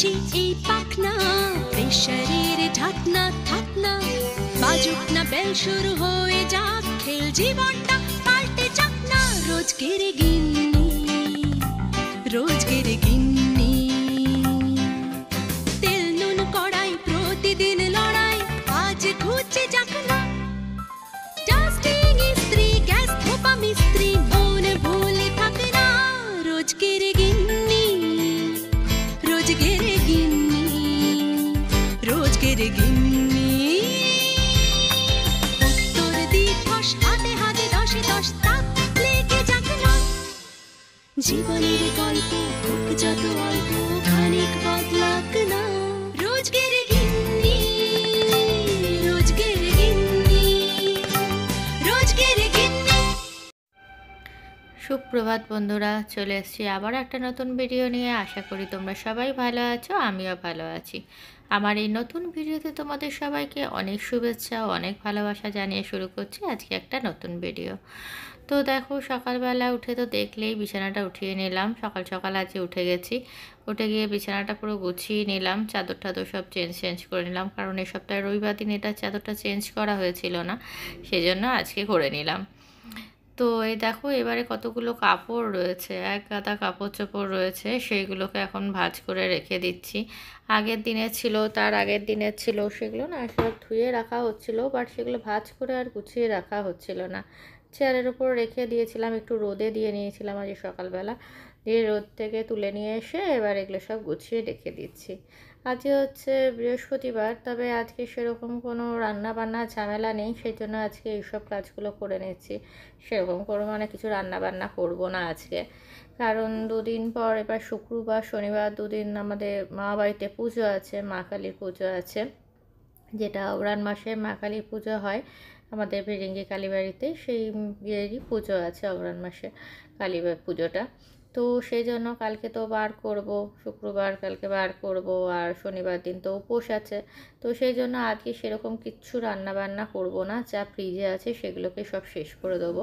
খুলছি এই পাখনা, প্রেশারের ঢাকনা থাকনা, বাজুক না বেল শুরু হয়ে যাক, খেল জীবনটা পাল্টে যাক না। রোজগেরে গিন্নি, রোজগেরে গিন্নি, তেল নুন কড়াই প্রতিদিন লড়াই, আজ ঘুচে যাক না। ডাস্টিং ইস্ত্রি গ্যাস ধোপা মিস্ত্রি, মন ভুলে থাক না। রোজগেরে গিন্নি, রোজগেরে গিন্নি, রোজগেরে গিন্নি। উত্তর দিবস হাতে হাতে দশে দশ তাক লেগে যাক না। জীবনের গল্প হোক যত অল্প, খানিক বদলাক না। রোজগেরে গিন্নি, রোজগেরে গিন্নি, রোজগেরে গিন্নি। সুপ্রভাত বন্ধুরা, চলে এসেছি আবার একটা নতুন ভিডিও নিয়ে। আশা করি তোমরা সবাই ভালো আছো, আমিও ভালো আছি। আমার এই নতুন ভিডিওতে তোমাদের সবাইকে অনেক শুভেচ্ছা ও অনেক ভালোবাসা জানিয়ে শুরু করছি আজকে একটা নতুন ভিডিও। তো দেখো, সকালবেলা উঠে তো দেখলেই বিছানাটা উঠিয়ে নিলাম। সকাল সকাল আজকে উঠে গেছি, উঠে গিয়ে বিছানাটা পুরো গুছিয়ে নিলাম, চাদর টাদর সব চেঞ্জ করে নিলাম, কারণ এই সপ্তাহে রবিবার দিন এটা চাদরটা চেঞ্জ করা হয়েছিল না, সেজন্য আজকে করে নিলাম। তো এই দেখো, এবারে কতগুলো কাপড় রয়েছে, এক গাদা কাপড় চোপড় রয়েছে, সেইগুলোকে এখন ভাঁজ করে রেখে দিচ্ছি। আগের দিনে ছিল, তার আগের দিনের ছিল, সেগুলো না সব ধুয়ে রাখা হচ্ছিল, বাট সেগুলো ভাঁজ করে আর গুছিয়ে রাখা হচ্ছিল না। চেয়ারের ওপর রেখে দিয়েছিলাম, একটু রোদে দিয়ে নিয়েছিলাম আজ সকালবেলা, দিয়ে রোদ থেকে তুলে নিয়ে এসে এবার এগুলো সব গুছিয়ে রেখে দিচ্ছি। আজকে হচ্ছে বৃহস্পতিবার, তবে আজকে সেরকম কোনো রান্না বান্না ঝামেলা নেই, সেই জন্য আজকে এইসব কাজগুলো করে নিচ্ছি। সেরকম কোনো মানে কিছু রান্না বান্না করবো না আজকে, কারণ দুদিন পর এবার শুক্রবার শনিবার দুদিন আমাদের মা বাড়িতে পুজো আছে, মা কালীর পুজো আছে, যেটা অগ্রহায়ণ মাসে মা কালীর পুজো হয় আমাদের ভিরিঙ্গি কালীবাড়িতে, সেই ইয়েরই পুজো আছে অগ্রহায়ণ মাসে কালী পুজোটা। তো সেই জন্য কালকে তো বার করব, শুক্রবার কালকে বার করব, আর শনিবার দিন তো উপোস আছে। তো সেই জন্য আজকে সেরকম কিচ্ছু রান্না বান্না করব না, যা ফ্রিজে আছে সেগুলোকে সব শেষ করে দেবো।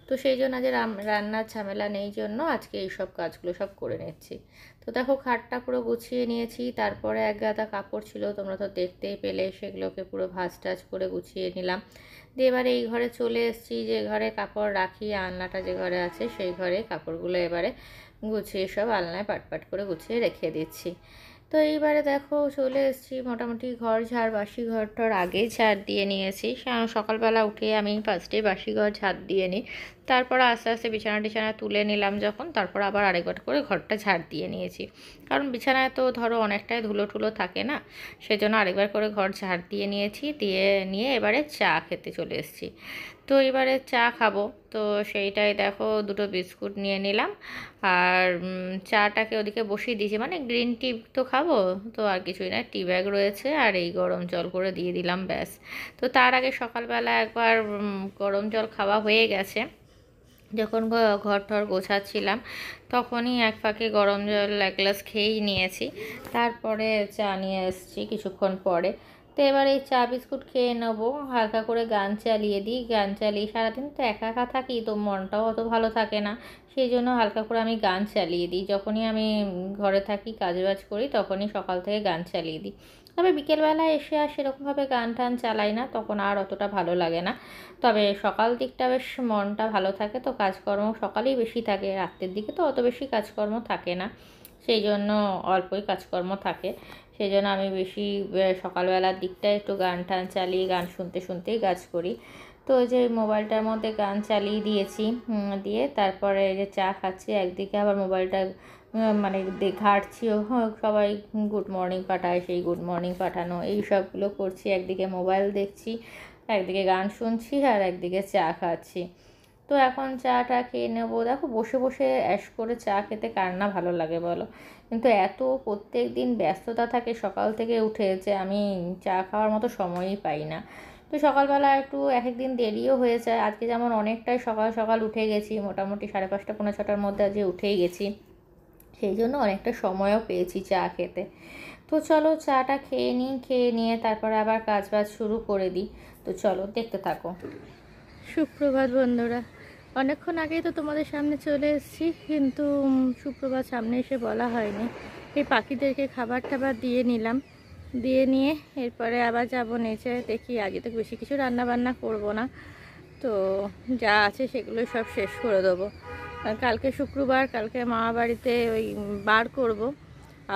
তো সেই জন্য যে রান্নার ঝামেলা নেই জন্য আজকে এই সব কাজগুলো সব করে নিচ্ছি। তো দেখো, খাটটা পুরো গুছিয়ে নিয়েছি, তারপরে এক গাদা কাপড় ছিল, তোমরা তো দেখতেই পেলে, সেগুলোকে পুরো ভাঁজ টাজ করে গুছিয়ে নিলাম। দিয়ে এবারে এই ঘরে চলে এসেছি, যে ঘরে কাপড় রাখি, আলনাটা যে ঘরে আছে সেই ঘরে কাপড়গুলো এবারে গুছিয়ে সব আলনায় পাট করে গুছিয়ে রেখে দিচ্ছি। তো এইবারে দেখো চলে এসেছি, মোটামুটি ঘর ঝাড়, বাসি ঘরটার আগেই ঝাড় দিয়ে নিয়েছি। সকালবেলা উঠে আমি ফার্স্টে বাসি ঘর ঝাড় দিয়ে নিই, তারপর আস্তে আস্তে বিছানা টিছানা তুলে নিলাম যখন, তারপর আবার আরেকবার করে ঘরটা ঝাড় দিয়ে নিয়েছি, কারণ বিছানায় তো ধরো অনেকটাই ধুলো টুলো থাকে না, সেজন্য আরেকবার করে ঘর ঝাড় দিয়ে নিয়েছি। দিয়ে নিয়ে এবারে চা খেতে চলে এসেছি। তো এবারে চা খাবো, তো সেইটাই দেখো দুটো বিস্কুট নিয়ে নিলাম, আর চাটাকে ওদিকে বসিয়ে দিয়েছি, মানে গ্রিন টি তো খাবো, তো আর কিছুই না, টি ব্যাগ রয়েছে আর এই গরম জল করে দিয়ে দিলাম, ব্যাস। তো তার আগে সকালবেলা একবার গরম জল খাওয়া হয়ে গেছে, যখন ঘর টর গোছাচ্ছিলাম তখনই এক ফাঁকে গরম জল এক গ্লাস খেয়েই নিয়েছি, তারপরে চা নিয়ে এসেছি কিছুক্ষণ পরে। তো এবার এই চা বিস্কুট খেয়ে নেবো, হালকা করে গান চালিয়ে দিই, গান চালিয়ে সারাদিন তো একা একা থাকি, তো মনটাও অত ভালো থাকে না, সেই জন্য হালকা করে আমি গান চালিয়ে দিই। যখনই আমি ঘরে থাকি কাজবাজ করি তখনই সকাল থেকে গান চালিয়ে দিই। তবে বিকেলবেলা এসে আর সেরকমভাবে গান টান চালাই না, তখন আর অতটা ভালো লাগে না। তবে সকাল দিকটা বেশ মনটা ভালো থাকে, তো কাজকর্ম সকালেই বেশি থাকে, রাত্রের দিকে তো অত বেশি কাজকর্ম থাকে না, সেই জন্য অল্পই কাজকর্ম থাকে, সেই জন্য আমি বেশি সকালবেলার দিকটায় একটু গান টান চালিয়ে গান শুনতে শুনতেই কাজ করি। তো যে মোবাইলটার মধ্যে গান চালিয়ে দিয়েছি, দিয়ে তারপরে যে চা খাচ্ছি, একদিকে আবার মোবাইলটা মানে ঘাঁটছিও, সবাই গুড মর্নিং পাঠায়, সেই গুড মর্নিং পাঠানো এই সবগুলো করছি, একদিকে মোবাইল দেখছি, একদিকে গান শুনছি, আর একদিকে চা খাচ্ছি। তো এখন চাটা খেয়ে নেবো। দেখো, বসে বসে অ্যাশ করে চা খেতে কার না ভালো লাগে বলো, কিন্তু এত প্রত্যেক দিন ব্যস্ততা থাকে সকাল থেকে উঠে যে আমি চা খাওয়ার মতো সময়ই পাই না। তো সকালবেলা একটু এক একদিন দেরিও হয়ে যায়, আজকে যেমন অনেকটাই সকাল সকাল উঠে গেছি, মোটামুটি 5:30 পৌনে 6টার মধ্যে আজকে উঠেই গেছি, সেই জন্য অনেকটা সময়ও পেয়েছি চা খেতে। তো চলো চাটা খেয়ে নিই, খেয়ে নিয়ে তারপরে আবার কাজবাজ শুরু করে দিই। তো চলো দেখতে থাকো। সুপ্রভাত বন্ধুরা, অনেকক্ষণ আগেই তো তোমাদের সামনে চলে এসেছি, কিন্তু সুপ্রভাত সামনে এসে বলা হয়নি, এই পাখিদেরকে খাবার টাবার দিয়ে নিলাম, দিয়ে নিয়ে এরপরে আবার যাবো নিচে। দেখি আজকে তো বেশি কিছু রান্না বান্না করবো না, তো যা আছে সেগুলো সব শেষ করে দেবো। কালকে শুক্রবার, কালকে মামা বাড়িতে ওই বার করব,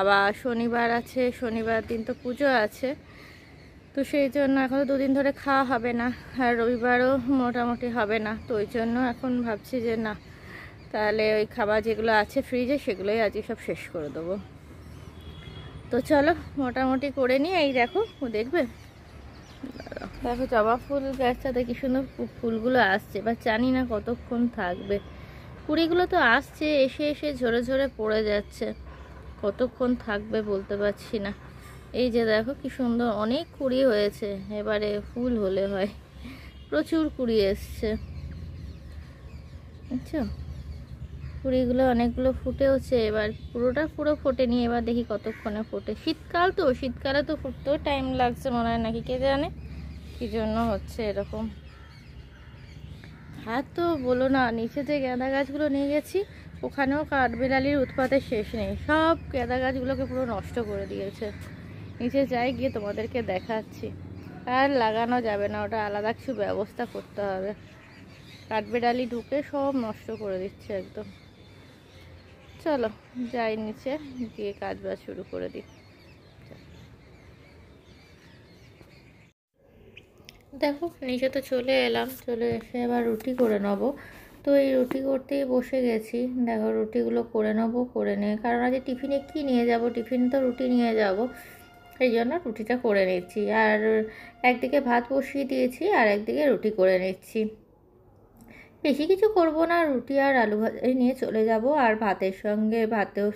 আবার শনিবার আছে, শনিবার দিন তো পুজো আছে, তো সেই জন্য এখন তো 2 দিন ধরে খাওয়া হবে না, আর রবিবারও মোটামুটি হবে না। তো ওই জন্য এখন ভাবছি যে না, তাহলে ওই খাবার যেগুলো আছে ফ্রিজে সেগুলোই আজকে সব শেষ করে দেবো। তো চলো মোটামুটি করে নিয়ে, এই দেখো দেখবে, দেখো জবা ফুল গাছটাতে কি সুন্দর ফুলগুলো আসছে, বা জানি না কতক্ষণ থাকবে। কুড়িগুলো তো আসছে, এসে এসে ঝরে ঝরে পড়ে যাচ্ছে, কতক্ষণ থাকবে বলতে পারছি না। এই যে দেখো কি সুন্দর অনেক কুড়ি হয়েছে, এবারে ফুল হলে হয়। প্রচুর কুড়ি এসছে, বুঝছো? কুড়িগুলো অনেকগুলো ফুটেওছে, এবার পুরো ফোটেনি, এবার দেখি কতক্ষণে ফোটে। শীতকাল তো, শীতকালে তো ফুটতেও টাইম লাগছে মনে হয়, নাকি কে জানে কি জন্য হচ্ছে এরকম। হ্যাঁ, তো বলো না, নিচে যে গাঁদা গাছগুলো নিয়ে গেছি ওখানেও কাঠবিড়ালির উৎপাতের শেষ নেই, সব গাঁদা গাছগুলোকে পুরো নষ্ট করে দিয়েছে। নিচে যাই, গিয়ে তোমাদেরকে দেখাচ্ছি। আর লাগানো যাবে না, ওটা আলাদা কিছু ব্যবস্থা করতে হবে। কাঠবিড়ালি ঢুকে সব নষ্ট করে দিচ্ছে একদম। চলো যাই নিচে, গিয়ে কাজ বাজ শুরু করে দিই। দেখো নিচে তো চলে এলাম, চলে এসে এবার রুটি করে নেবো। তো এই রুটি করতেই বসে গেছি। দেখো রুটিগুলো করে নেবো, করে নিয়ে, কারণ আজ টিফিনে কি নিয়ে যাব, টিফিন তো রুটি নিয়ে যাব, সেই জন্য রুটিটা করে নিচ্ছি। আর একদিকে ভাত বসিয়ে দিয়েছি, আর একদিকে রুটি করে নিচ্ছি। বেশি কিছু করব না, রুটি আর আলু ভাজাই নিয়ে চলে যাব, আর ভাতের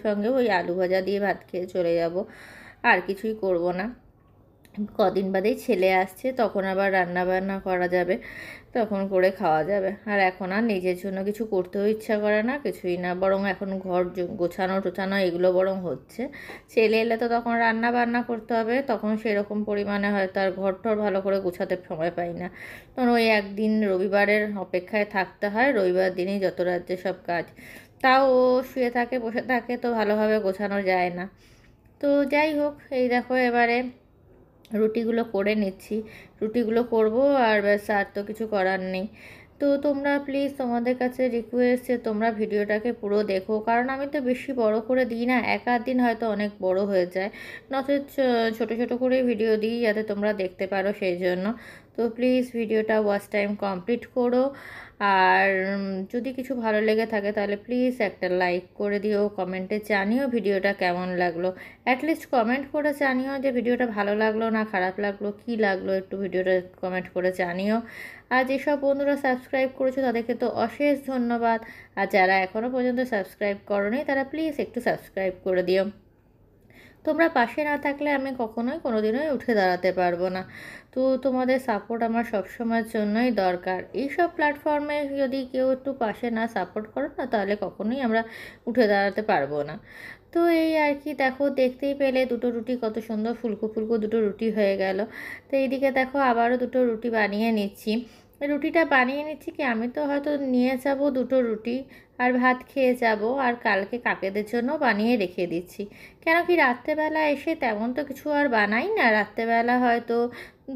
সঙ্গে ওই আলু ভাজা দিয়ে ভাত খেয়ে চলে যাব, আর কিছুই করব না। কদিন বাদেই ছেলে আসছে, তখন আবার রান্না বান্না করা যাবে, তখন করে খাওয়া যাবে। আর এখন আর নিজের জন্য কিছু করতেও ইচ্ছা করে না, কিছুই না, বরং এখন ঘর গোছানো টোছানো এগুলো বরং হচ্ছে। ছেলে এলে তো তখন রান্না বান্না করতে হবে, তখন সেরকম পরিমাণে হয়তো আর ঘর টর ভালো করে গোছাতে সময় পাই না। তখন ওই একদিন রবিবারের অপেক্ষায় থাকতে হয়, রবিবার দিনই যত রাজ্যে সব কাজ, তাও ও শুয়ে থাকে বসে থাকে, তো ভালোভাবে গোছানো যায় না। তো যাই হোক, এই দেখো এবারে রুটিগুলো করে নিচ্ছি, রুটিগুলো করব, আর ব্যাস, আর তো কিছু করার নেই। তো তোমরা প্লিজ, তোমাদের কাছে রিকোয়েস্ট যে তোমরা ভিডিওটাকে পুরো দেখো, কারণ আমি তো বেশি বড় করে দিই না, এক আধ দিন হয়তো অনেক বড় হয়ে যায়, নচেত ছোটো ছোটো করে ভিডিও দিই যাতে তোমরা দেখতে পারো, সেই জন্য। তো প্লিজ ভিডিওটা ওয়াচ টাইম কমপ্লিট করো, আর যদি কিছু ভালো লেগে থাকে তাহলে প্লিজ একটা লাইক করে দিও, কমেন্টে জানিও ভিডিওটা কেমন লাগলো। অ্যাটলিস্ট কমেন্ট করে জানিও যে ভিডিওটা ভালো লাগলো না খারাপ লাগলো, কি লাগলো, একটু ভিডিওটা কমেন্ট করে জানিও। আর যেসব বন্ধুরা সাবস্ক্রাইব করেছো তাদেরকে তো অশেষ ধন্যবাদ, আর যারা এখনও পর্যন্ত সাবস্ক্রাইব করোনি তারা প্লিজ একটু সাবস্ক্রাইব করে দিও। তোমরা পাশে না থাকলে আমি কখনোই কোনোদিনই উঠে দাঁড়াতে পারবো না। তো তোমাদের সাপোর্ট আমার সবসময়ের জন্যই দরকার। এইসব প্ল্যাটফর্মে যদি কেউ একটু পাশে না সাপোর্ট করো না, তাহলে কখনোই আমরা উঠে দাঁড়াতে পারবো না। তো এই আর কি, দেখো দেখতেই পেলে দুটো রুটি কত সুন্দর ফুলকো ফুলকো দুটো রুটি হয়ে গেল। তো এইদিকে দেখো আবারও দুটো রুটি বানিয়ে নিচ্ছি। রুটিটা বানিয়ে নিচ্ছি কি, আমি তো হয়তো নিয়ে যাব দুটো রুটি আর ভাত খেয়ে যাব, আর কালকে কাকেদের জন্য বানিয়ে রেখে দিচ্ছি। কেন কি রাত্রেবেলা এসে তেমন তো কিছু আর বানাই না, রাত্রেবেলা হয়তো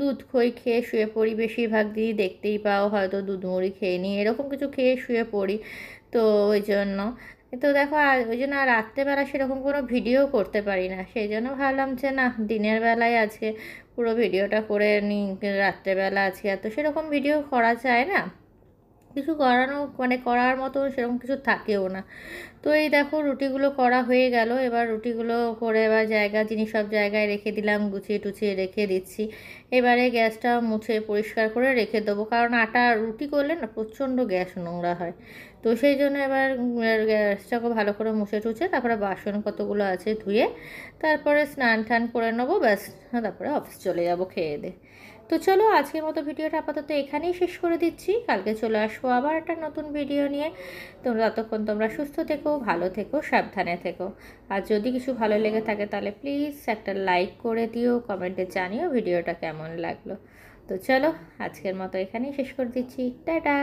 দুধ খই খেয়ে শুয়ে পড়ি, বেশিরভাগ দিনই দেখতেই পাও হয়তো দুধ মুড়ি খেয়ে নিই, এরকম কিছু খেয়ে শুয়ে পড়ি। তো ওই জন্য, তো দেখো ওই জন্য আর রাত্রেবেলা সেরকম কোনো ভিডিও করতে পারি না, সেই জন্য ভাবলাম যে না, দিনের বেলায় আজকে পুরো ভিডিওটা করে নিই, রাত্রেবেলা আজকে এত সেরকম ভিডিও করা যায় না, কিছু করানো মানে করার মতো সেরকম কিছু থাকেও না। তো এই দেখো রুটিগুলো করা হয়ে গেল, এবার রুটিগুলো করে এবার জিনিস সব জায়গায় রেখে দিলাম, গুছিয়ে টুছিয়ে রেখে দিচ্ছি। এবারে গ্যাসটা মুছে পরিষ্কার করে রেখে দেবো, কারণ আটা রুটি করলে না প্রচণ্ড গ্যাস নোংরা হয়। তো সেই জন্য এবার গ্যাসটাকে ভালো করে মুছে টুছে তারপরে বাসন কতগুলো আছে ধুয়ে তারপরে স্নান টান করে নেবো, ব্যাস, তারপরে অফিস চলে যাবো খেয়ে দে। তো চলো আজকের মতো ভিডিওটা আপাতত এখানেই শেষ করে দিচ্ছি, কালকে চলে আসবো আবার একটা নতুন ভিডিও নিয়ে। ততক্ষণ তোমরা সুস্থ থেকো, ভালো থেকো, সাবধানে থেকো। আর যদি কিছু ভালো লেগে থাকে তাহলে প্লিজ একটা লাইক করে দিও, কমেন্টে জানিও ভিডিওটা কেমন লাগলো। তো চলো আজকের মতো এখানেই শেষ করে দিচ্ছি, টাটা।